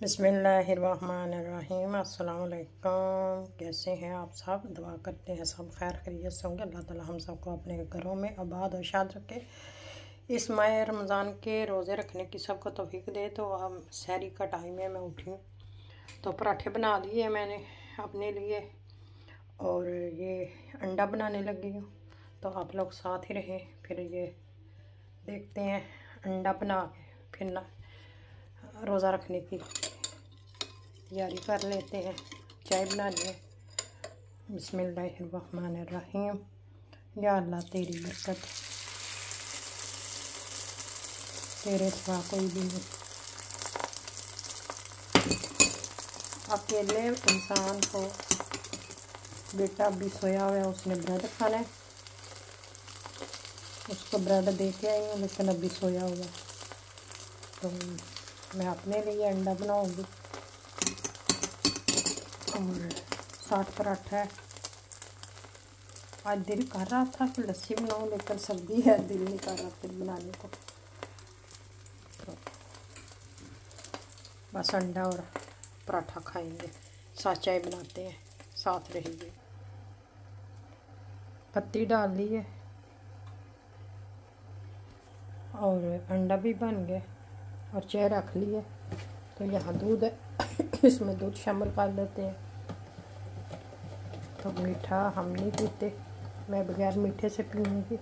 बिस्मिल्लाहिर्रहमानिर्रहीम। अस्सलाम वालेकुम। कैसे हैं आप सब? दुआ करते हैं सब खैर खैरियत से होंगे। अल्लाह ताला हम सबको अपने घरों में आबाद और शाद रखे। इस माह रमज़ान के रोज़े रखने की सबको तौफीक दे। तो हम सहरी का टाइम है, मैं उठी हूँ तो पराठे बना लिए मैंने अपने लिए और ये अंडा बनाने लगी हूँ। तो आप लोग साथ ही रहें। फिर ये देखते हैं अंडा बना के फिर ना रोज़ा रखने की तैयारी कर लेते हैं। चाय बनानी है। बिस्मिल्लाहिर्रहमानिर्रहीम। या अल्लाह तेरी बरकत, तेरे सिवा कोई भी नहीं। अकेले इंसान को, बेटा भी सोया हुआ है, उसने ब्रेड खाना है, उसको ब्रेड दे के आई हूँ लेकिन अभी सोया हुआ है। तो मैं अपने लिए अंडा बनाऊंगी और 60 पराठा है। आज दिल कर रहा था कि लस्सी बनाऊं लेकिन सर्दी है, दिल नहीं कर रहा फिर बनाने को। तो बस अंडा और पराठा खाएंगे, साथ चाय बनाते हैं, साथ रहेंगे। पत्ती डाल ली है और अंडा भी बन गया और चाय रख ली है। तो यहाँ दूध है, इसमें दूध शामिल कर देते हैं। तो मीठा हम नहीं पीते, मैं बगैर मीठे से पीऊँगी।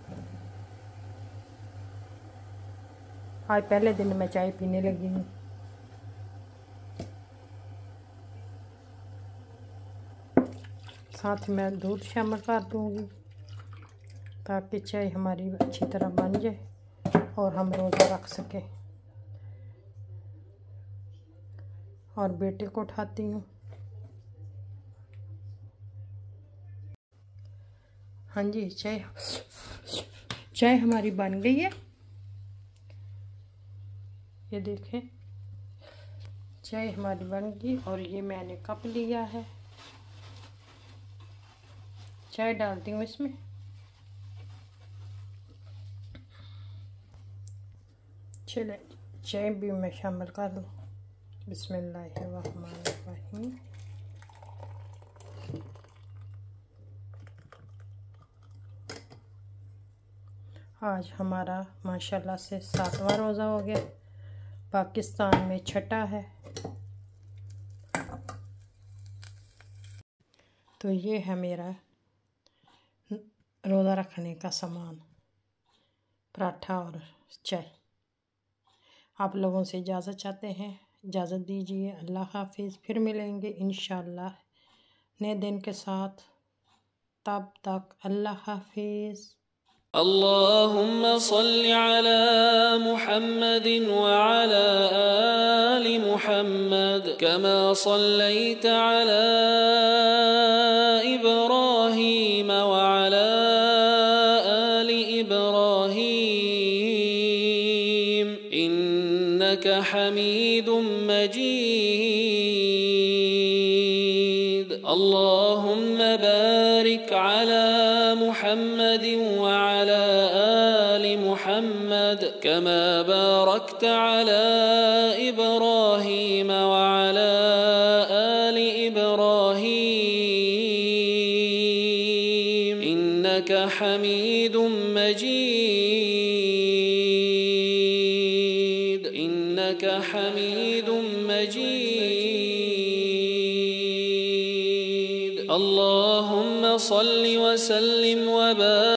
आज पहले दिन मैं चाय पीने लगी हूँ। साथ में दूध शामिल कर दूँगी ताकि चाय हमारी अच्छी तरह बन जाए और हम रोज़ा रख सकें। और बेटे को उठाती हूँ। हाँ जी, चाय हमारी बन गई है। ये देखें, चाय हमारी बन गई और ये मैंने कप लिया है। चाय डालती हूँ इसमें। चले चाय भी मैं शामिल कर लूँ। बिस्मिल्लाहिर्रहमानिर्रहीम। आज हमारा माशाल्लाह से 7वां रोज़ा हो गया। पाकिस्तान में 6ठा है। तो ये है मेरा रोज़ा रखने का सामान, पराठा और चाय। आप लोगों से इजाज़त चाहते हैं, इजाज़त दीजिए। अल्लाह हाफिज़। फिर मिलेंगे इंशाअल्लाह नए दिन के साथ। तब तक अल्लाह हाफिज़। अल्लाहुम्मा सल्लि अला मुहम्मद व अला आलि मुहम्मद कमा सल्लैत अला इब्राहीम व अला आलि इब्राहीम इन्नका हमीदुम मजीद। अल्लाहुम्मा बारिक अला मुहम्मद व अला आलि मुहम्मद कमा बारकत अला इब्राहीम व अला आलि इब्राहीम इन्नका हमीदुम मजीद। इन्नका हमीदुम मजीद। अल्लाहुम्मा सल्लि व सल्लिम व बारिक